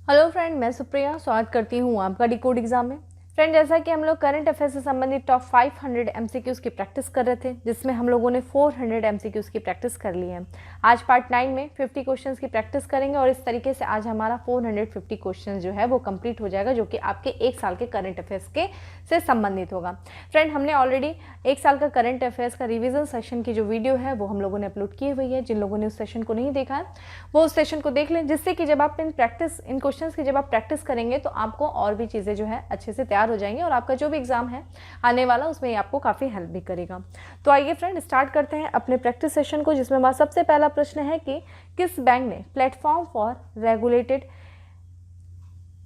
Hello friend, मैं सुप्रिया स्वागत करती हूँ आपका डिकोड एग्जाम में। फ्रेंड, जैसा कि हम लोग करंट अफेयर्स से संबंधित टॉप 500 एमसीक्यूज़ की प्रैक्टिस कर रहे थे, जिसमें हम लोगों ने 400 एमसीक्यूज़ की प्रैक्टिस कर ली है। आज पार्ट 9 में 50 क्वेश्चंस की प्रैक्टिस करेंगे और इस तरीके से आज हमारा 450 क्वेश्चंस जो है वो कंप्लीट हो जाएगा, जो कि आपके एक साल के करंट अफेयर्स के से संबंधित होगा। फ्रेंड, हमने ऑलरेडी एक साल का करंट अफेयर्स का रिविजन सेशन की जो वीडियो है वो हम लोगों ने अपलोड की हुई है। जिन लोगों ने उस सेशन को नहीं देखा है वो उस सेशन को देख लें, जिससे कि जब आप इन क्वेश्चन की जब आप प्रैक्टिस करेंगे तो आपको और भी चीज़ें जो है अच्छे से तैयार हो जाएंगी और आपका जो भी एग्जाम है आने वाला उसमें ये आपको काफ़ी हेल्प भी करेगा। तो आइए फ्रेंड, स्टार्ट करते हैं अपने प्रैक्टिस सेशन को, जिसमें हमारा सबसे पहला प्रश्न है कि किस बैंक ने platform for regulated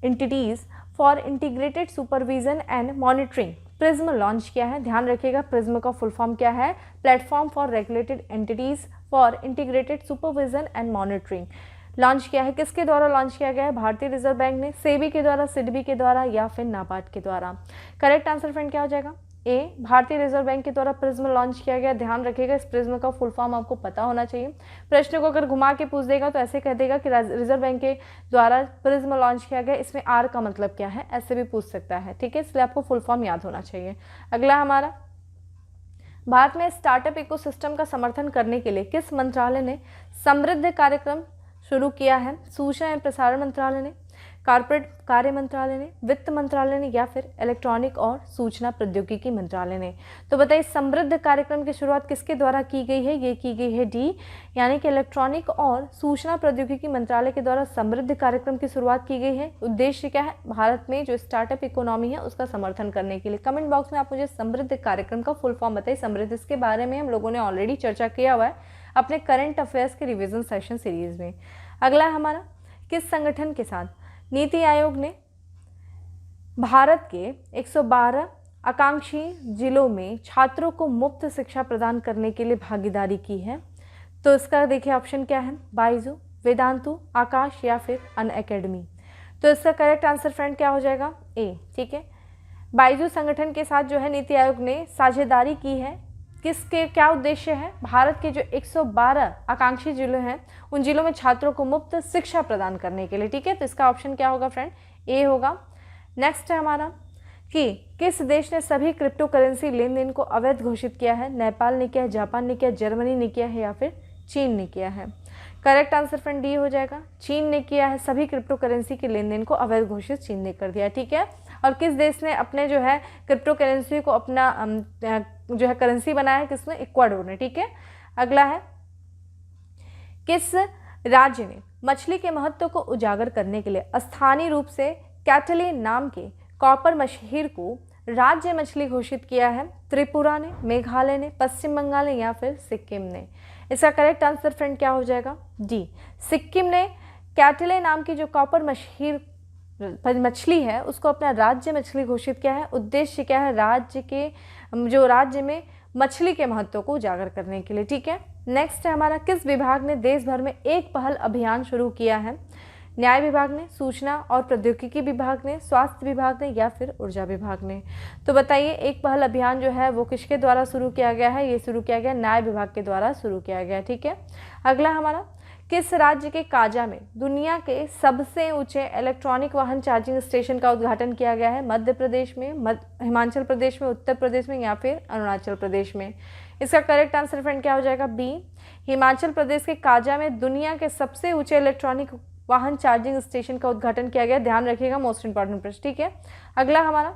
entities for integrated supervision and monitoring prism launch किया है। ध्यान रखिएगा, प्रिज्म का फुल फॉर्म क्या है? Platform for regulated entities for integrated supervision and monitoring launch किया है। किसके द्वारा लॉन्च किया गया है? भारतीय रिजर्व बैंक ने, सेबी के द्वारा, सिडबी के द्वारा या फिर नाबार्ड के द्वारा। करेक्ट आंसर फ्रेंड क्या हो जाएगा? ए, भारतीय रिजर्व बैंक के द्वारा प्रिज्म लॉन्च किया गया। ध्यान रखिएगा, इस प्रिज्म का फुल फॉर्म आपको पता होना चाहिए। प्रश्न को अगर घुमा के पूछ देगा तो ऐसे कह देगा कि रिजर्व बैंक के द्वारा प्रिज्म लॉन्च किया गया, इसमें आर का मतलब क्या है, ऐसे भी पूछ सकता है। ठीक है, इसलिए आपको फुल फॉर्म याद होना चाहिए। अगला हमारा, भारत में स्टार्टअप इकोसिस्टम का समर्थन करने के लिए किस मंत्रालय ने समृद्ध कार्यक्रम शुरू किया है? सूचना एवं प्रसारण मंत्रालय ने, कॉर्पोरेट कार्य मंत्रालय ने, वित्त मंत्रालय ने या फिर इलेक्ट्रॉनिक और सूचना प्रौद्योगिकी मंत्रालय ने। तो बताइए, समृद्ध कार्यक्रम की शुरुआत किसके द्वारा की गई है? ये की गई है डी, यानी कि इलेक्ट्रॉनिक और सूचना प्रौद्योगिकी मंत्रालय के द्वारा समृद्ध कार्यक्रम की शुरुआत की गई है। उद्देश्य क्या है? भारत में जो स्टार्टअप इकोनॉमी है उसका समर्थन करने के लिए। कमेंट बॉक्स में आप मुझे समृद्ध कार्यक्रम का फुल फॉर्म बताइए। समृद्ध, इसके बारे में हम लोगों ने ऑलरेडी चर्चा किया हुआ है अपने करंट अफेयर्स के रिविजन सेशन सीरीज में। अगला है हमारा, किस संगठन के साथ नीति आयोग ने भारत के 112 आकांक्षी जिलों में छात्रों को मुफ्त शिक्षा प्रदान करने के लिए भागीदारी की है? तो इसका देखिए ऑप्शन क्या है? बाइजू, वेदांतु, आकाश या फिर अनअकैडमी। तो इसका करेक्ट आंसर फ्रेंड क्या हो जाएगा? ए। ठीक है, बाइजू संगठन के साथ जो है नीति आयोग ने साझेदारी की है। किसके क्या उद्देश्य है? भारत के जो 112 आकांक्षी जिले हैं उन जिलों में छात्रों को मुफ्त शिक्षा प्रदान करने के लिए। ठीक है, तो इसका ऑप्शन क्या होगा फ्रेंड? ए होगा। नेक्स्ट है हमारा कि किस देश ने सभी क्रिप्टो करेंसी लेन देन को अवैध घोषित किया है? नेपाल ने किया है, जापान ने किया, जर्मनी ने किया है या फिर चीन ने किया है? करेक्ट आंसर फ्रेंड डी हो जाएगा, चीन ने किया है। सभी क्रिप्टो करेंसी के लेन देन को अवैध घोषित चीन ने कर दिया। ठीक है, और किस देश ने अपने जो है क्रिप्टो करेंसी को अपना जो है करेंसी बनाया है? किसने? इक्वाडोर ने। ठीक है, अगला है, किस राज्य ने मछली के महत्व को उजागर करने के लिए स्थानीय रूप से कैटले नाम के कॉपर मछली को राज्य मछली घोषित किया है? त्रिपुरा ने, मेघालय ने, पश्चिम बंगाल ने या फिर सिक्किम ने? इसका करेक्ट आंसर फ्रेंड क्या हो जाएगा? डी, सिक्किम ने कैटले नाम की जो कॉपर मछली है उसको अपना राज्य मछली घोषित किया है। उद्देश्य क्या है? राज्य में मछली के महत्व को उजागर करने के लिए। ठीक है, नेक्स्ट है हमारा, किस विभाग ने देश भर में एक पहल अभियान शुरू किया है? न्याय विभाग ने, सूचना और प्रौद्योगिकी विभाग ने, स्वास्थ्य विभाग ने या फिर ऊर्जा विभाग ने? तो बताइए, एक पहल अभियान जो है वो किसके द्वारा शुरू किया गया है? ये शुरू किया गया न्याय विभाग के द्वारा शुरू किया गया। ठीक है, अगला हमारा, किस राज्य के काजा में दुनिया के सबसे ऊंचे इलेक्ट्रॉनिक वाहन चार्जिंग स्टेशन का उद्घाटन किया गया है? मध्य प्रदेश में, हिमाचल प्रदेश में, उत्तर प्रदेश में या फिर अरुणाचल प्रदेश में? इसका करेक्ट आंसर फ्रेंड क्या हो जाएगा? बी, हिमाचल प्रदेश के काजा में दुनिया के सबसे ऊंचे इलेक्ट्रॉनिक वाहन चार्जिंग स्टेशन का उद्घाटन किया गया। ध्यान रखिएगा, मोस्ट इंपॉर्टेंट प्रश्न। ठीक है, अगला हमारा,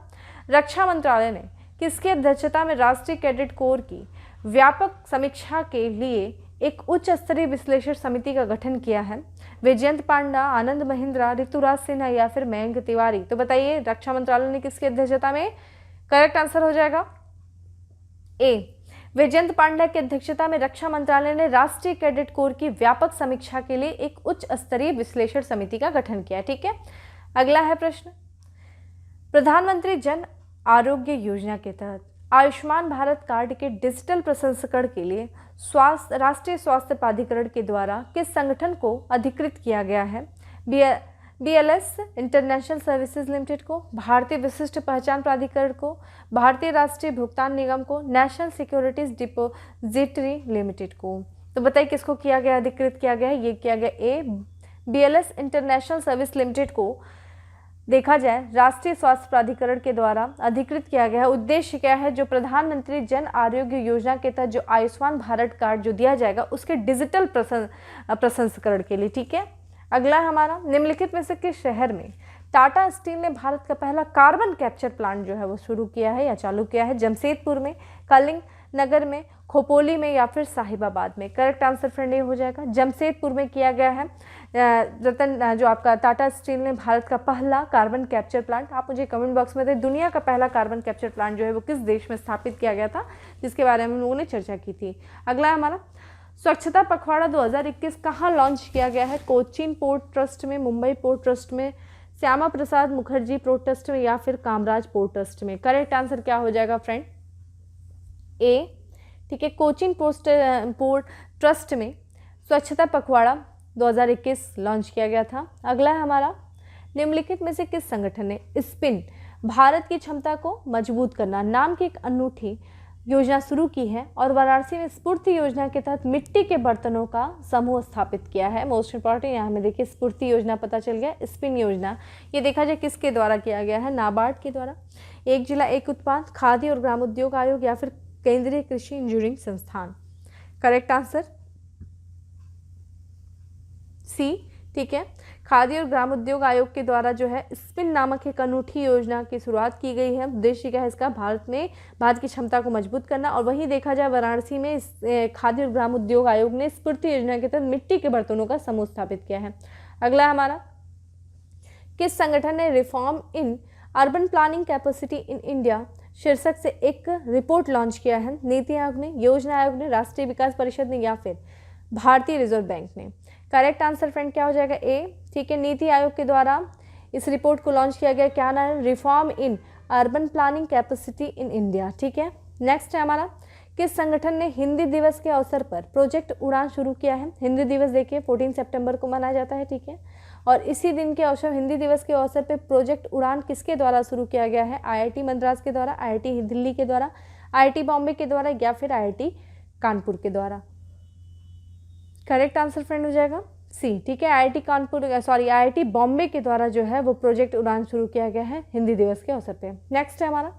रक्षा मंत्रालय ने किसकी अध्यक्षता में राष्ट्रीय कैडेट कोर की व्यापक समीक्षा के लिए एक उच्च स्तरीय विश्लेषण समिति का गठन किया है? वैजयंत पांडा, आनंद महिंद्रा, ऋतुराज सिन्हा या फिर मयंक तिवारी? तो बताइए, रक्षा मंत्रालय ने किसकी अध्यक्षता में? करेक्ट आंसर हो जाएगा ए, वैजयंत पांडा की अध्यक्षता में रक्षा मंत्रालय ने राष्ट्रीय कैडेट कोर की व्यापक समीक्षा के लिए एक उच्च स्तरीय विश्लेषण समिति का गठन किया। ठीक है, अगला है प्रश्न, प्रधानमंत्री जन आरोग्य योजना के तहत आयुष्मान भारत कार्ड के डिजिटल प्रसंस्करण के लिए राष्ट्रीय स्वास्थ्य प्राधिकरण के द्वारा किस संगठन को अधिकृत किया गया है? BLS इंटरनेशनल सर्विसेज लिमिटेड को, भारतीय विशिष्ट पहचान प्राधिकरण को, भारतीय राष्ट्रीय भुगतान निगम को, नेशनल सिक्योरिटीज डिपोजिटरी लिमिटेड को? तो बताइए किसको किया गया, अधिकृत किया गया है? ये किया गया ए, BLS इंटरनेशनल सर्विस लिमिटेड को देखा जाए राष्ट्रीय स्वास्थ्य प्राधिकरण के द्वारा अधिकृत किया गया है। उद्देश्य क्या है? जो प्रधानमंत्री जन आरोग्य योजना के तहत जो आयुष्मान भारत कार्ड जो दिया जाएगा उसके डिजिटल प्रसंस्करण के लिए। ठीक है, अगला है हमारा, निम्नलिखित में से किस शहर में टाटा स्टील ने भारत का पहला कार्बन कैप्चर प्लांट जो है वो शुरू किया है या चालू किया है? जमशेदपुर में, कलिंग नगर में, खोपोली में या फिर साहिबाबाद में? करेक्ट आंसर फ्रेंड ये हो जाएगा जमशेदपुर में किया गया है। जो आपका टाटा स्टील ने भारत का पहला कार्बन कैप्चर प्लांट, आप मुझे कमेंट बॉक्स में दें दुनिया का पहला कार्बन कैप्चर प्लांट जो है वो किस देश में स्थापित किया गया था, जिसके बारे में हम लोगों ने चर्चा की थी। अगला है हमारा, स्वच्छता पखवाड़ा 2021 कहाँ लॉन्च किया गया है? कोचीन पोर्ट ट्रस्ट में, मुंबई पोर्ट ट्रस्ट में, श्यामा प्रसाद मुखर्जी पोर्ट ट्रस्ट में या फिर कामराज पोर्ट ट्रस्ट में? करेक्ट आंसर क्या हो जाएगा फ्रेंड? ए। ठीक है, कोचीन पोर्ट ट्रस्ट में स्वच्छता पखवाड़ा 2021 लॉन्च किया गया था। अगला है हमारा, निम्नलिखित में से किस संगठन ने स्पिन भारत की क्षमता को मजबूत करना नाम की एक अनूठी योजना शुरू की है और वाराणसी में स्फूर्ति योजना के तहत मिट्टी के बर्तनों का समूह स्थापित किया है? मोस्ट इंपॉर्टेंट यहाँ में देखिए स्फूर्ति योजना पता चल गया, स्पिन योजना ये देखा जाए किसके द्वारा किया गया है? नाबार्ड के द्वारा, एक जिला एक उत्पाद, खादी और ग्रामोद्योग आयोग या फिर केंद्रीय कृषि इंजीनियरिंग संस्थान? Correct answer C. ठीक है, खादी और ग्रामोद्योग आयोग के द्वारा जो है स्पिन नामक एक अनूठी योजना की शुरुआत की गई है। उद्देश्य क्या है इसका? भारत की क्षमता को मजबूत करना। और वहीं देखा जाए वाराणसी में खादी और ग्रामोद्योग आयोग ने स्फूर्ति योजना के तहत मिट्टी के बर्तनों का समूह स्थापित किया है। अगला हमारा, किस संगठन ने reform in urban planning capacity in India शीर्षक से एक रिपोर्ट लॉन्च किया है? नीति आयोग ने, योजना आयोग ने, राष्ट्रीय विकास परिषद ने या फिर भारतीय रिजर्व बैंक ने? करेक्ट आंसर फ्रेंड क्या हो जाएगा? ए। ठीक है, नीति आयोग के द्वारा इस रिपोर्ट को लॉन्च किया गया, क्या नाम है? Reform in urban planning capacity in India. ठीक है, नेक्स्ट है हमारा, किस संगठन ने हिंदी दिवस के अवसर पर प्रोजेक्ट उड़ान शुरू किया है? हिंदी दिवस देखिए 14 सितंबर को मनाया जाता है। ठीक है, और इसी दिन के अवसर हिंदी दिवस के अवसर पर प्रोजेक्ट उड़ान किसके द्वारा शुरू किया गया है? IIT मद्रास के द्वारा, IIT दिल्ली के द्वारा, IIT बॉम्बे के द्वारा या फिर IIT कानपुर के द्वारा? करेक्ट आंसर फ्रेंड हो जाएगा सी। ठीक है, IIT बॉम्बे के द्वारा जो है वो प्रोजेक्ट उड़ान शुरू किया गया है हिंदी दिवस के अवसर पे। नेक्स्ट है हमारा,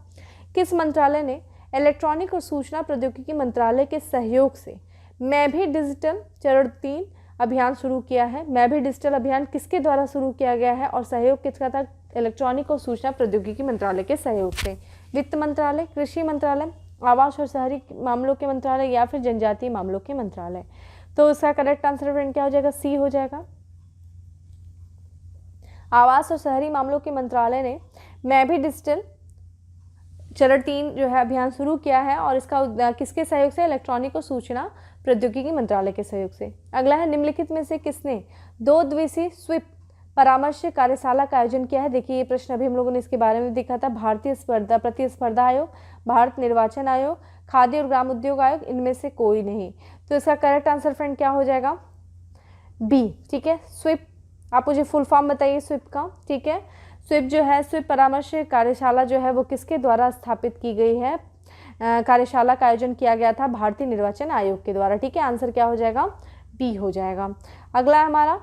किस मंत्रालय ने इलेक्ट्रॉनिक और सूचना प्रौद्योगिकी मंत्रालय के सहयोग से मैं भी डिजिटल चरण 3 अभियान शुरू किया है? मैं भी डिजिटल अभियान किसके द्वारा शुरू किया गया है और सहयोग किसका था? इलेक्ट्रॉनिक और सूचना प्रौद्योगिकी मंत्रालय के सहयोग से। वित्त मंत्रालय, कृषि मंत्रालय, आवास और शहरी मामलों के मंत्रालय या फिर जनजातीय मामलों के मंत्रालय? तो इसका करेक्ट आंसर फ्रेंड क्या हो जाएगा? सी हो जाएगा। आवास और शहरी मामलों के मंत्रालय ने मैं भी डिजिटल चरण 3 जो है अभियान शुरू किया है और इसका किसके सहयोग से? इलेक्ट्रॉनिक और सूचना प्रौद्योगिकी मंत्रालय के सहयोग से। अगला है, निम्नलिखित में से किसने 2 दिवसीय स्वीप परामर्श कार्यशाला का आयोजन किया है? देखिए ये प्रश्न अभी हम लोगों ने इसके बारे में देखा था। भारतीय प्रतिस्पर्धा आयोग, भारत निर्वाचन आयोग, खादी और ग्रामोद्योग आयोग, इनमें से कोई नहीं। तो इसका करेक्ट आंसर फ्रेंड क्या हो जाएगा? बी। ठीक है, स्वीप, आप मुझे फुल फॉर्म बताइए स्वीप का। ठीक है, स्वीप जो है स्वीप परामर्श कार्यशाला जो है वो किसके द्वारा स्थापित की गई है? कार्यशाला का आयोजन किया गया था भारतीय निर्वाचन आयोग के द्वारा। ठीक है, आंसर क्या हो जाएगा? बी हो जाएगा। अगला है हमारा,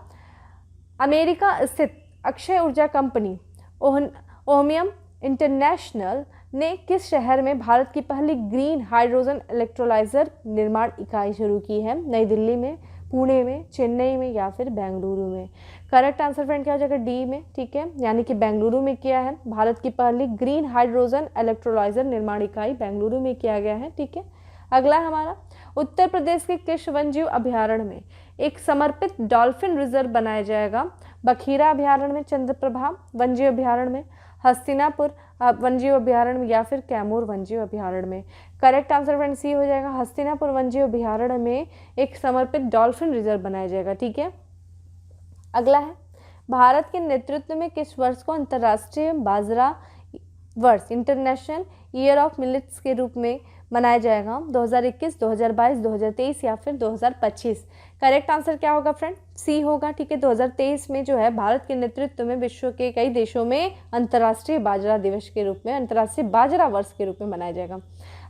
अमेरिका स्थित अक्षय ऊर्जा कंपनी ओहमियम इंटरनेशनल ने किस शहर में भारत की पहली ग्रीन हाइड्रोजन इलेक्ट्रोलाइजर निर्माण इकाई शुरू की है? नई दिल्ली में, पुणे में, चेन्नई में या फिर बेंगलुरु में? करेक्ट आंसर फ्रेंड क्या हो जाएगा? डी में। ठीक है, यानी कि बेंगलुरु में किया है। भारत की पहली ग्रीन हाइड्रोजन इलेक्ट्रोलाइजर निर्माण इकाई बेंगलुरु में किया गया है। ठीक है, अगला हमारा, उत्तर प्रदेश के किस वन्यजीव अभ्यारण्य में एक समर्पित डॉल्फिन रिजर्व बनाया जाएगा? बखीरा अभ्यारण्य में, चंद्रप्रभा वन्यजीव अभ्यारण्य में, हस्तिनापुर वन्यजीव अभ्यारण्य में या फिर कैमूर वन्यजीव अभ्यारण्य में? करेक्ट आंसर फ्रेंड सी हो जाएगा। हस्तिनापुर वन्यजीव अभ्यारण्य में एक समर्पित डॉल्फिन रिजर्व बनाया जाएगा। ठीक है, अगला है, भारत के नेतृत्व में किस वर्ष को अंतर्राष्ट्रीय बाजरा वर्ष इंटरनेशनल ईयर ऑफ मिलेट्स के रूप में मनाया जाएगा? 2021, 2022, 2023 या फिर 2025? करेक्ट आंसर क्या होगा फ्रेंड? सी होगा। ठीक है, 2023 में जो है भारत के नेतृत्व में विश्व के कई देशों में अंतर्राष्ट्रीय बाजरा दिवस के रूप में, अंतर्राष्ट्रीय बाजरा वर्ष के रूप में मनाया जाएगा।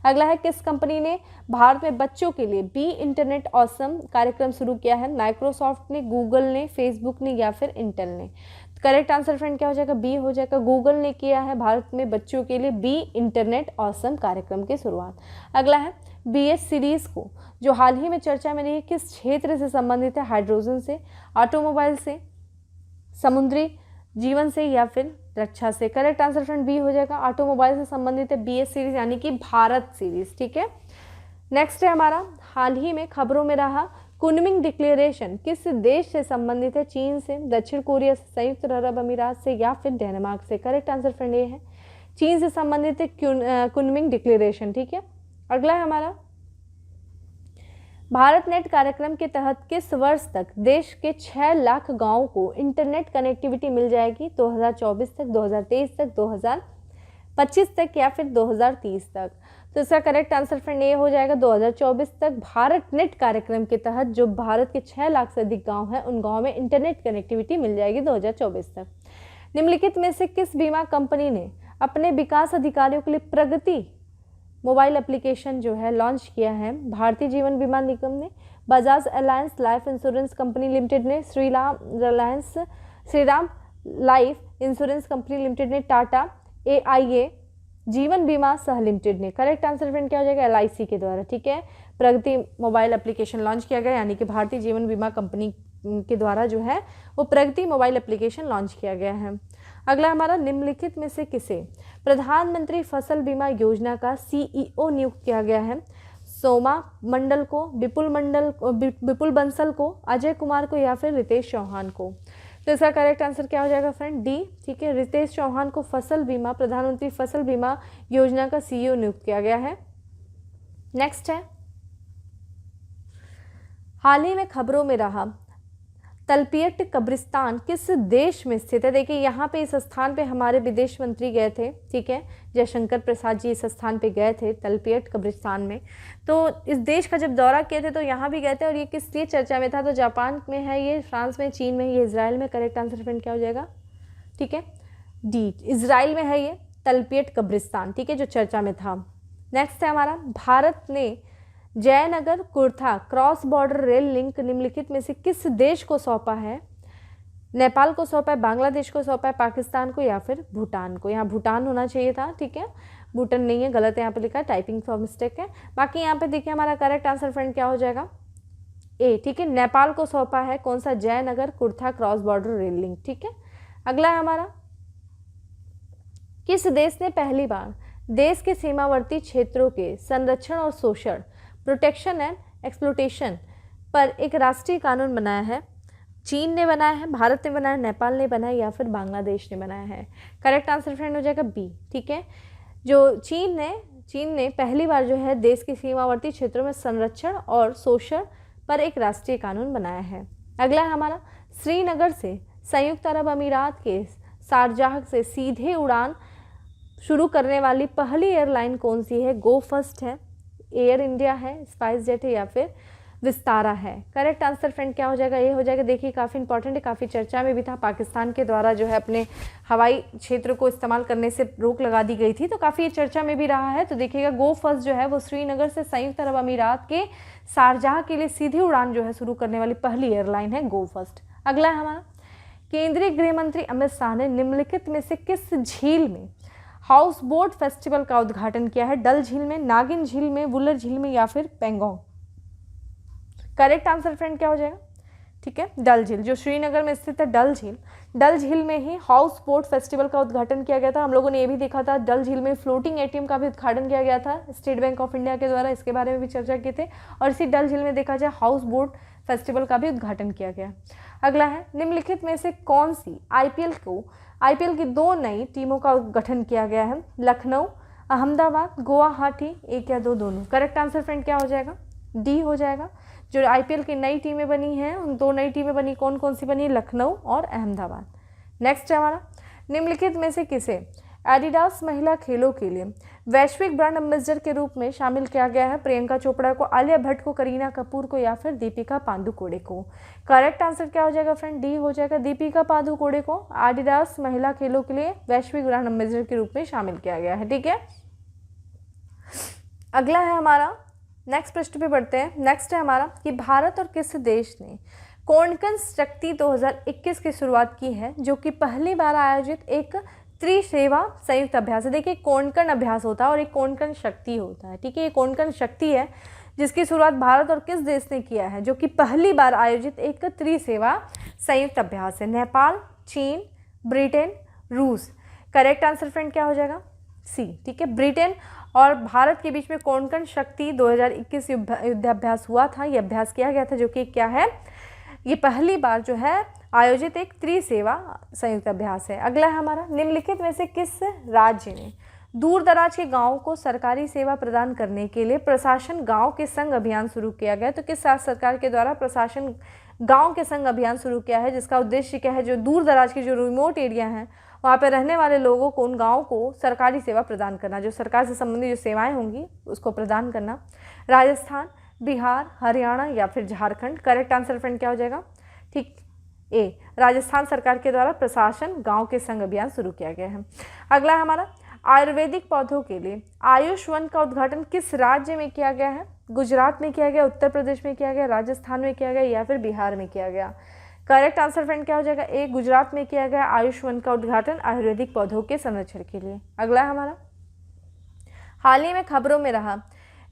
अगला है, किस कंपनी ने भारत में बच्चों के लिए बी इंटरनेट ऑसम कार्यक्रम शुरू किया है? माइक्रोसॉफ्ट ने, गूगल ने, फेसबुक ने या फिर इंटेल ने? करेक्ट आंसर फ्रेंड क्या हो जाएगा? बी हो जाएगा। गूगल ने किया है भारत में बच्चों के लिए बी इंटरनेट ऑसम कार्यक्रम की शुरुआत। अगला है, BH सीरीज को जो हाल ही में चर्चा में रही है किस क्षेत्र से संबंधित है? हाइड्रोजन से, ऑटोमोबाइल से, समुद्री जीवन से या फिर रक्षा से? करेक्ट आंसर फ्रेंड बी हो जाएगा, ऑटोमोबाइल से संबंधित है BH सीरीज यानी कि भारत सीरीज। ठीक है, नेक्स्ट है हमारा, हाल ही में खबरों में रहा कुनमिंग डिक्लेरेशन किस देश से संबंधित है? चीन से, दक्षिण कोरिया से, संयुक्त अरब अमीरात से या फिर डेनमार्क से? करेक्ट आंसर फ्रेंड ये है, चीन से संबंधित है कुनमिंग डिक्लेरेशन। ठीक है, अगला है हमारा, भारत नेट कार्यक्रम के तहत किस वर्ष तक देश के 6 लाख गांवों को इंटरनेट कनेक्टिविटी मिल जाएगी? 2024 तक, 2023 तक, 2025 तक या फिर 2030 तक? तो इसका करेक्ट आंसर फ्रेंड ये हो जाएगा 2024 तक। भारत नेट कार्यक्रम के तहत जो भारत के 6 लाख से अधिक गांव हैं उन गांवों में इंटरनेट कनेक्टिविटी मिल जाएगी 2024 तक। निम्नलिखित में से किस बीमा कंपनी ने अपने विकास अधिकारियों के लिए प्रगति मोबाइल एप्लीकेशन जो है लॉन्च किया है? भारतीय जीवन बीमा निगम ने, Bajaj Allianz life insurance company limited ने, Shriram life insurance company limited ने, टाटा AIA जीवन बीमा सह लिमिटेड ने? करेक्ट आंसर फ्रेंड क्या हो जाएगा? LIC के द्वारा। ठीक है, प्रगति मोबाइल एप्लीकेशन लॉन्च किया गया यानी कि भारतीय जीवन बीमा कंपनी के द्वारा जो है वो प्रगति मोबाइल एप्लीकेशन लॉन्च किया गया है। अगला हमारा, निम्नलिखित में से किसे प्रधानमंत्री फसल बीमा योजना का CEO नियुक्त किया गया है? सोमा मंडल को, विपुल बंसल को, अजय कुमार को या फिर रितेश चौहान को? तो इसका करेक्ट आंसर क्या हो जाएगा फ्रेंड? डी। ठीक है, रितेश चौहान को फसल बीमा, प्रधानमंत्री फसल बीमा योजना का CEO नियुक्त किया गया है। नेक्स्ट है, हाल ही में खबरों में रहा तलपियट कब्रिस्तान किस देश में स्थित है? देखिए यहाँ पे इस स्थान पे हमारे विदेश मंत्री गए थे। ठीक है, जयशंकर प्रसाद जी इस स्थान पे गए थे तलपियट कब्रिस्तान में। तो इस देश का जब दौरा किए थे तो यहाँ भी गए थे और ये किस लिए चर्चा में था? तो जापान में है ये, फ्रांस में, चीन में, ये इजराइल में। करेक्ट आंसर फ्रेंड क्या हो जाएगा? ठीक है, डी, इजराइल में है ये तलपियट कब्रिस्तान। ठीक है, जो चर्चा में था। नेक्स्ट है हमारा, भारत ने Jaynagar Kurtha cross border rail link निम्नलिखित में से किस देश को सौंपा है? नेपाल को सौंपा है, बांग्लादेश को सौंपा है, पाकिस्तान को या फिर भूटान को? यहाँ भूटान होना चाहिए था। ठीक है, भूटान नहीं है, गलत है, यहाँ पे लिखा है, टाइपिंग फॉर मिस्टेक है। बाकी यहाँ पे देखिए हमारा करेक्ट आंसर फ्रेंड क्या हो जाएगा? ए। ठीक है, नेपाल को सौंपा है कौन सा? Jaynagar Kurtha cross border rail link. ठीक है, अगला है हमारा, किस देश ने पहली बार देश के सीमावर्ती क्षेत्रों के संरक्षण और शोषण, प्रोटेक्शन एंड एक्सप्लोटेशन पर एक राष्ट्रीय कानून बनाया है? चीन ने बनाया है, भारत ने बनाया, नेपाल ने बनाया या फिर बांग्लादेश ने बनाया है? करेक्ट आंसर फ्रेंड हो जाएगा बी। ठीक है, जो चीन ने पहली बार जो है देश के सीमावर्ती क्षेत्रों में संरक्षण और शोषण पर एक राष्ट्रीय कानून बनाया है। अगला है हमारा, श्रीनगर से संयुक्त अरब अमीरात के शारजाह से सीधे उड़ान शुरू करने वाली पहली एयरलाइन कौन सी है? गो फर्स्ट है, एयर इंडिया है, स्पाइस जेट है या फिर विस्तारा है? करेक्ट आंसर फ्रेंड क्या हो जाएगा? ये हो जाएगा। देखिए काफ़ी इंपॉर्टेंट है, काफ़ी चर्चा में भी था। पाकिस्तान के द्वारा जो है अपने हवाई क्षेत्र को इस्तेमाल करने से रोक लगा दी गई थी, तो काफ़ी चर्चा में भी रहा है। तो देखिएगा गो फर्स्ट जो है वो श्रीनगर से संयुक्त अरब अमीरात के शारजाह के लिए सीधी उड़ान जो है शुरू करने वाली पहली एयरलाइन है गो फर्स्ट। अगला है हमारा, केंद्रीय गृह मंत्री अमित शाह ने निम्नलिखित में से किस झील में हाउस बोट फेस्टिवल का उद्घाटन किया है? डल झील में, नागिन झील में, वुलर झील में या फिर पेंगोंग? करेक्ट आंसर फ्रेंड क्या हो जाएगा? ठीक है, डल झील, जो श्रीनगर में स्थित है डल झील। डल झील में ही हाउस बोट फेस्टिवल का उद्घाटन किया गया था। हम लोगों ने ये भी देखा था डल झील में फ्लोटिंग ATM का भी उद्घाटन किया गया था स्टेट बैंक ऑफ इंडिया के द्वारा, इसके बारे में भी चर्चा की थे। और इसी डल झील में देखा जाए हाउस बोट फेस्टिवल का भी उद्घाटन किया गया। अगला है, निम्नलिखित में से कौन सी IPL की 2 नई टीमों का गठन किया गया है? लखनऊ, अहमदाबाद, गुवाहाटी, एक या दो, दोनों? करेक्ट आंसर फ्रेंड क्या हो जाएगा? डी हो जाएगा। जो IPL की नई टीमें बनी हैं उन 2 नई टीमें बनी, कौन कौन सी बनी? लखनऊ और अहमदाबाद। नेक्स्ट है हमारा, निम्नलिखित में से किसे एडिडास महिला खेलों के लिए वैश्विक ब्रांड एम्बेसडर के रूप में शामिल किया गया है? प्रियंका चोपड़ा को, आलिया भट्ट को, करीना कपूर को या फिर दीपिका पादुकोणे को? करेक्ट आंसर क्या हो जाएगा फ्रेंड? डी हो जाएगा। दीपिका पादुकोणे को एडिडास महिला खेलों के लिए वैश्विक ब्रांड एम्बेसडर के रूप में शामिल किया गया है। ठीक है, अगला है हमारा, नेक्स्ट प्रश्न पे बढ़ते हैं। नेक्स्ट है हमारा कि भारत और किस देश ने कोंकण शक्ति 2021 की शुरुआत की है, जो कि पहली बार आयोजित एक त्रिसेवा संयुक्त अभ्यास है। देखिए कोंकण अभ्यास होता है और एक कोंकण शक्ति होता है, ठीक है। ये कोंकण शक्ति है जिसकी शुरुआत भारत और किस देश ने किया है, जो कि पहली बार आयोजित एक त्रिसेवा संयुक्त अभ्यास है। नेपाल, चीन, ब्रिटेन, रूस। करेक्ट आंसर फ्रेंड क्या हो जाएगा? सी, ठीक है। ब्रिटेन और भारत के बीच में कोंकण शक्ति 2021 युद्धाभ्यास हुआ था, ये अभ्यास किया गया था, जो कि क्या है, ये पहली बार जो है आयोजित एक त्रिसेवा संयुक्त अभ्यास है। अगला है हमारा, निम्नलिखित में से किस राज्य ने दूर दराज के गांवों को सरकारी सेवा प्रदान करने के लिए प्रशासन गांव के संग अभियान शुरू किया गया? तो किस राज्य सरकार के द्वारा प्रशासन गांव के संग अभियान शुरू किया है, जिसका उद्देश्य क्या है, जो दूर दराज के जो रिमोट एरिया हैं वहाँ पर रहने वाले लोगों को, उन गाँव को सरकारी सेवा प्रदान करना, जो सरकार से संबंधित जो सेवाएं होंगी उसको प्रदान करना। राजस्थान, बिहार, हरियाणा या फिर झारखंड। करेक्ट आंसर फ्रेंड क्या हो जाएगा? ठीक, ए, राजस्थान सरकार के द्वारा प्रशासन गांव के संग अभियान शुरू किया गया है। अगला हमारा, आयुर्वेदिक पौधों के लिए आयुष वन का उद्घाटन किस राज्य में किया गया है? गुजरात में किया गया, उत्तर प्रदेश में किया गया, राजस्थान में किया गया या फिर बिहार में किया गया? करेक्ट आंसर फ्रेंड क्या हो जाएगा? ए, गुजरात में किया गया आयुष वन का उद्घाटन आयुर्वेदिक पौधों के संरक्षण के लिए। अगला हमारा, हाल ही में खबरों में रहा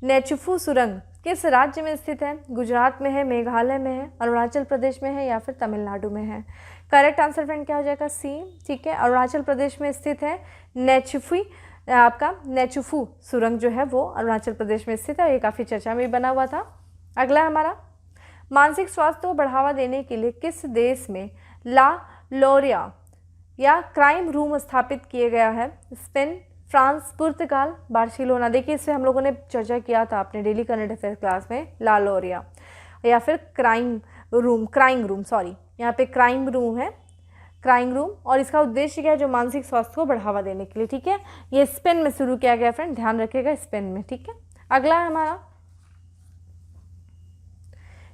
नेचुफू सुरंग किस राज्य में स्थित है? गुजरात में है, मेघालय में है, अरुणाचल प्रदेश में है या फिर तमिलनाडु में है? करेक्ट आंसर फ्रेंड क्या हो जाएगा? सी, ठीक है। अरुणाचल प्रदेश में स्थित है आपका नेचुफू सुरंग जो है वो अरुणाचल प्रदेश में स्थित है और ये काफ़ी चर्चा में भी बना हुआ था। अगला हमारा, मानसिक स्वास्थ्य को बढ़ावा देने के लिए किस देश में ला लोरिया या क्राइम रूम स्थापित किया गया है? स्पेन, फ्रांस, पुर्तगाल, बार्सिलोना। देखिए इससे हम लोगों ने चर्चा किया था अपने डेली करंट अफेयर क्लास में, ला लोरिया या फिर क्राइम रूम, सॉरी, यहाँ पे क्राइम रूम है, क्राइम रूम, और इसका उद्देश्य क्या है, जो मानसिक स्वास्थ्य को बढ़ावा देने के लिए, ठीक है। ये स्पेन में शुरू किया गया फ्रेंड, ध्यान रखिएगा, स्पेन में, ठीक है। अगला है हमारा,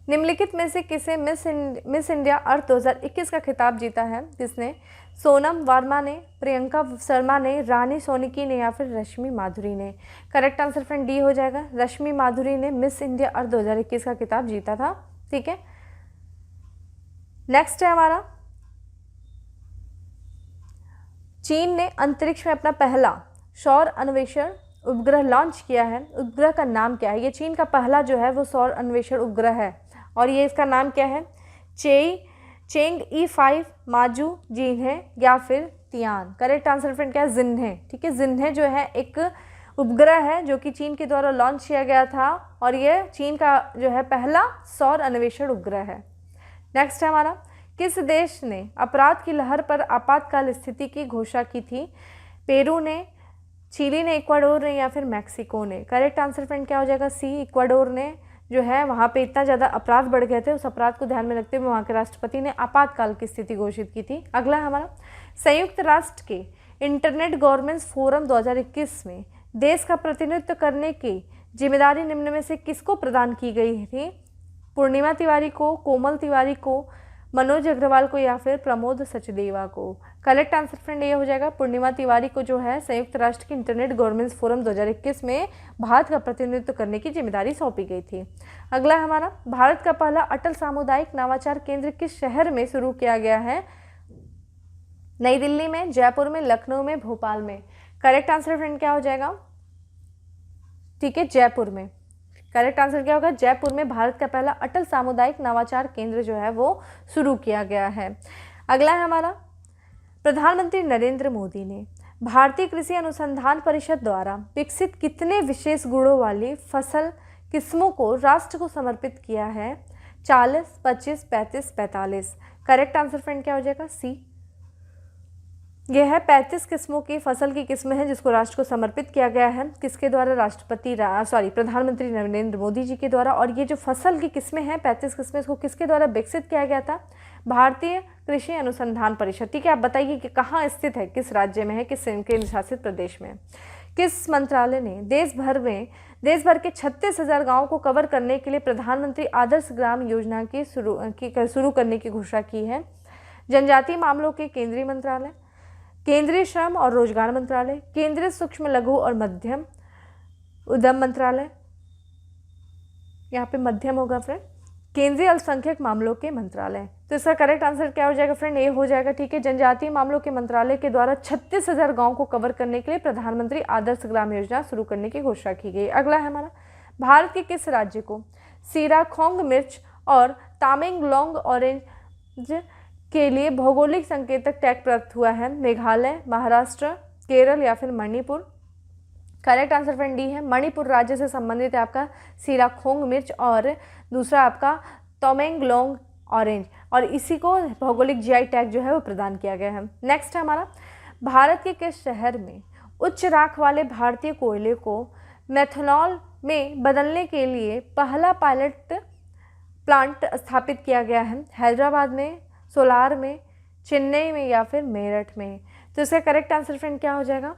निम्नलिखित में से किसे मिस इंडिया अर्थ 2021 का खिताब जीता है? जिसने सोनम वर्मा ने, प्रियंका शर्मा ने, रानी सोनिकी ने या फिर रश्मि माधुरी ने? करेक्ट आंसर फ्रेंड डी हो जाएगा, रश्मि माधुरी ने मिस इंडिया अर्थ 2021 का खिताब जीता था, ठीक है। नेक्स्ट है हमारा, चीन ने अंतरिक्ष में अपना पहला सौर अन्वेषण उपग्रह लॉन्च किया है। उपग्रह का नाम क्या है? ये चीन का पहला जो है वो सौर अन्वेषण उपग्रह है और ये इसका नाम क्या है? चेंग-ई 5 माजू जिन्हे या फिर तियान। करेक्ट आंसर फ्रेंड क्या है? जिन्हे, ठीक है। जिन्हे जो है एक उपग्रह है जो कि चीन के द्वारा लॉन्च किया गया था और ये चीन का जो है पहला सौर अन्वेषण उपग्रह है। नेक्स्ट है हमारा, किस देश ने अपराध की लहर पर आपातकाल स्थिति की घोषणा की थी? पेरू ने, चिली ने, इक्वाडोर ने या फिर मैक्सिको ने? करेक्ट आंसर फ्रेंड क्या हो जाएगा? सी, इक्वाडोर ने जो है वहाँ पे इतना ज़्यादा अपराध बढ़ गए थे, उस अपराध को ध्यान में रखते हुए वहाँ के राष्ट्रपति ने आपातकाल की स्थिति घोषित की थी। अगला हमारा, संयुक्त राष्ट्र के इंटरनेट गवर्नेंस फोरम 2021 में देश का प्रतिनिधित्व करने की जिम्मेदारी निम्न में से किसको प्रदान की गई थी? पूर्णिमा तिवारी को, कोमल तिवारी को, मनोज अग्रवाल को या फिर प्रमोद सचदेवा को? करेक्ट आंसर फ्रेंड ये हो जाएगा, पूर्णिमा तिवारी को जो है संयुक्त राष्ट्र के इंटरनेट गवर्नेंस फोरम 2021 में भारत का प्रतिनिधित्व करने की जिम्मेदारी सौंपी गई थी। अगला हमारा, भारत का पहला अटल सामुदायिक नवाचार केंद्र किस शहर में शुरू किया गया है? नई दिल्ली में, जयपुर में, लखनऊ में, भोपाल में? करेक्ट आंसर फ्रेंड क्या हो जाएगा? ठीक है, जयपुर में। करेक्ट आंसर क्या होगा? जयपुर में भारत का पहला अटल सामुदायिक नवाचार केंद्र जो है वो शुरू किया गया है। अगला है हमारा, प्रधानमंत्री नरेंद्र मोदी ने भारतीय कृषि अनुसंधान परिषद द्वारा विकसित कितने विशेष गुणों वाली फसल किस्मों को राष्ट्र को समर्पित किया है? 40, 25, 35, 45? करेक्ट आंसर फ्रेंड क्या हो जाएगा? सी, यह है 35 किस्मों की फसल की किस्में हैं जिसको राष्ट्र को समर्पित किया गया है। किसके द्वारा? प्रधानमंत्री नरेंद्र मोदी जी के द्वारा। और ये जो फसल की किस्में हैं 35 किस्में, इसको किसके द्वारा विकसित किया गया था? भारतीय कृषि अनुसंधान परिषद। ठीक है, आप बताइए कि कहाँ स्थित है, किस राज्य में है, किस केंद्र शासित प्रदेश में? किस मंत्रालय ने देश भर के 36,000 गाँवों को कवर करने के लिए प्रधानमंत्री आदर्श ग्राम योजना की शुरू करने की घोषणा की है? जनजातीय मामलों के केंद्रीय मंत्रालय, केंद्रीय श्रम और रोजगार मंत्रालय, केंद्रीय सूक्ष्म लघु और मध्यम उद्यम मंत्रालय, यहाँ पे मध्यम होगा फ्रेंड, केंद्रीय अल्पसंख्यक मामलों के मंत्रालय। तो इसका करेक्ट आंसर क्या हो जाएगा फ्रेंड, ए हो जाएगा। ठीक है, जनजातीय मामलों के मंत्रालय के द्वारा 36,000 गाँव को कवर करने के लिए प्रधानमंत्री आदर्श ग्राम योजना शुरू करने की घोषणा की गई। अगला है हमारा, भारत के किस राज्य को सीराखोंग मिर्च और तामेंगलोंग ऑरेंज के लिए भौगोलिक संकेतक टैग प्राप्त हुआ है? मेघालय, महाराष्ट्र, केरल या फिर Manipur? Correct answer friend D है, मणिपुर राज्य से संबंधित है आपका सीराखोंग मिर्च और दूसरा आपका तामेंगलोंग ऑरेंज, और इसी को भौगोलिक जीआई टैग जो है वो प्रदान किया गया है। नेक्स्ट है हमारा, भारत के किस शहर में उच्च राख वाले भारतीय कोयले को मेथनॉल में बदलने के लिए पहला पायलट प्लांट स्थापित किया गया है? हैदराबाद में, सोलार में, चेन्नई में या फिर मेरठ में? तो इसका करेक्ट आंसर फ्रेंड क्या हो जाएगा,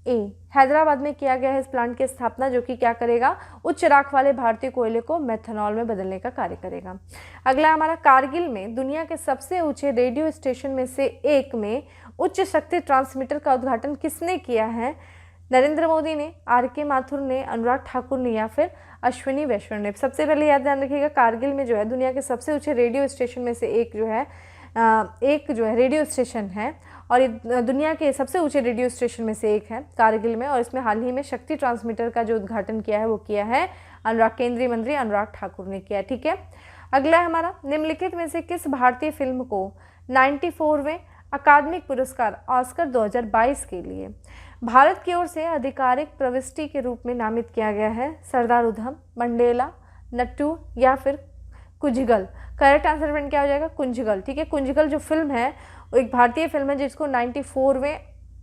ए, हैदराबाद में किया गया है इस प्लांट की स्थापना, जो कि क्या करेगा, उच्च राख वाले भारतीय कोयले को मेथनॉल में बदलने का कार्य करेगा। अगला हमारा, कारगिल में दुनिया के सबसे ऊंचे रेडियो स्टेशन में से एक में उच्च शक्ति ट्रांसमीटर का उद्घाटन किसने किया है? नरेंद्र मोदी ने, आर.के. माथुर ने, अनुराग ठाकुर ने या फिर अश्विनी वैष्णव ने? सबसे पहले याद ध्यान रखिएगा, कारगिल में जो है दुनिया के सबसे ऊंचे रेडियो स्टेशन में से एक जो है रेडियो स्टेशन है, और ये दुनिया के सबसे ऊंचे रेडियो स्टेशन में से एक है कारगिल में, और इसमें हाल ही में शक्ति ट्रांसमीटर का जो उद्घाटन किया है वो किया है केंद्रीय मंत्री अनुराग ठाकुर ने किया। ठीक है, अगला है हमारा, निम्नलिखित में से किस भारतीय फिल्म को 94वें अकादमिक पुरस्कार ऑस्कर 2022 के लिए भारत की ओर से आधिकारिक प्रविष्टि के रूप में नामित किया गया है? सरदार उधम, मंडेला, नट्टू या फिर कुंजगल? करेक्ट आंसर फ्रेंड क्या हो जाएगा, कुंजगल। ठीक है, कुंजगल जो फिल्म है वो एक भारतीय फिल्म है जिसको 94वें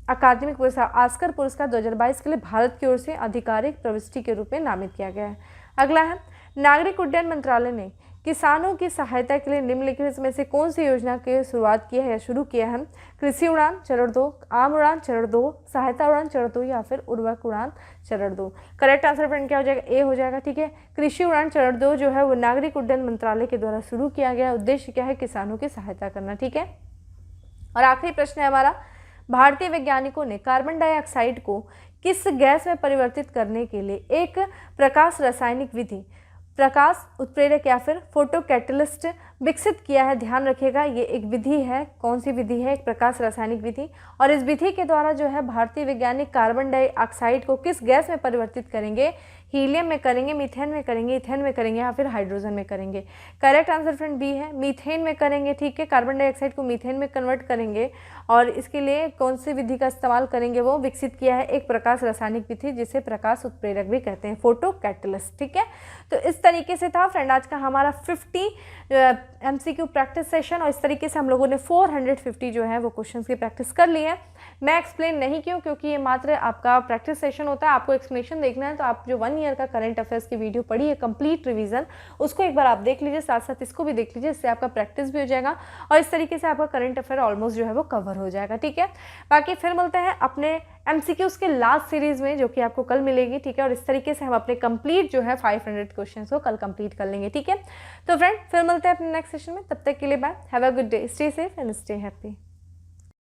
अकादमिक पुरस्कार ऑस्कर पुरस्कार 2022 के लिए भारत की ओर से आधिकारिक प्रविष्टि के रूप में नामित किया गया है। अगला है, नागरिक उड्डयन मंत्रालय ने किसानों की सहायता के लिए निम्नलिखित में से कौन सी योजना की शुरुआत की है या शुरू किया है? कृषि उड़ान चरण 2, आम उड़ान चरण 2, सहायता उड़ान चरण 2 या फिर उर्वरक उड़ान चरण 2? करेक्ट आंसर फ्रेंड क्या हो जाएगा, ए हो जाएगा। ठीक है, कृषि उड़ान चरण 2 जो है वो नागरिक उड्डयन मंत्रालय के द्वारा शुरू किया गया। उद्देश्य क्या है, किसानों की सहायता करना। ठीक है, और आखिरी प्रश्न है हमारा, भारतीय वैज्ञानिकों ने कार्बन डाइऑक्साइड को किस गैस में परिवर्तित करने के लिए एक प्रकाश रासायनिक विधि, प्रकाश उत्प्रेरक या फिर फोटो कैटलिस्ट विकसित किया है? ध्यान रखिएगा, ये एक विधि है। कौन सी विधि है? एक प्रकाश रासायनिक विधि। और इस विधि के द्वारा जो है भारतीय वैज्ञानिक कार्बन डाइऑक्साइड को किस गैस में परिवर्तित करेंगे? हीलियम में करेंगे, मीथेन में करेंगे, इथेन में करेंगे या फिर हाइड्रोजन में करेंगे? करेक्ट आंसर फ्रेंड बी है, मीथेन में करेंगे। ठीक है, कार्बन डाइऑक्साइड को मीथेन में कन्वर्ट करेंगे, और इसके लिए कौन सी विधि का इस्तेमाल करेंगे? वो विकसित किया है एक प्रकाश रासायनिक विधि जिसे प्रकाश उत्प्रेरक भी कहते हैं, फोटो कैटलिस्ट। ठीक है, तो इस तरीके से था फ्रेंड आज का हमारा 50 MCQ प्रैक्टिस सेशन, और इस तरीके से हम लोगों ने 450 जो है वो क्वेश्चंस की प्रैक्टिस कर ली है। मैं एक्सप्लेन नहीं क्यों, क्योंकि ये मात्र आपका प्रैक्टिस सेशन होता है, आपको एक्सप्लेनेशन देखना है तो आप जो 1 ईयर का करंट अफेयर्स की वीडियो पढ़ी है कंप्लीट रिवीजन, उसको एक बार आप देख लीजिए, साथ साथ इसको भी देख लीजिए, इससे आपका प्रैक्टिस भी हो जाएगा और इस तरीके से आपका करंट अफेयर ऑलमोस्ट जो है वो कवर हो जाएगा। ठीक है, बाकी फिर मिलते हैं अपने MCQs के लास्ट सीरीज में जो कि आपको कल मिलेगी। ठीक है, और इस तरीके से हम अपने कंप्लीट जो है 500 क्वेश्चंस को कल कंप्लीट कर लेंगे। ठीक है, तो फ्रेंड फिर मिलते हैं अपने नेक्स्ट सेशन में, तब तक के लिए bye, have a good day, stay safe and stay happy.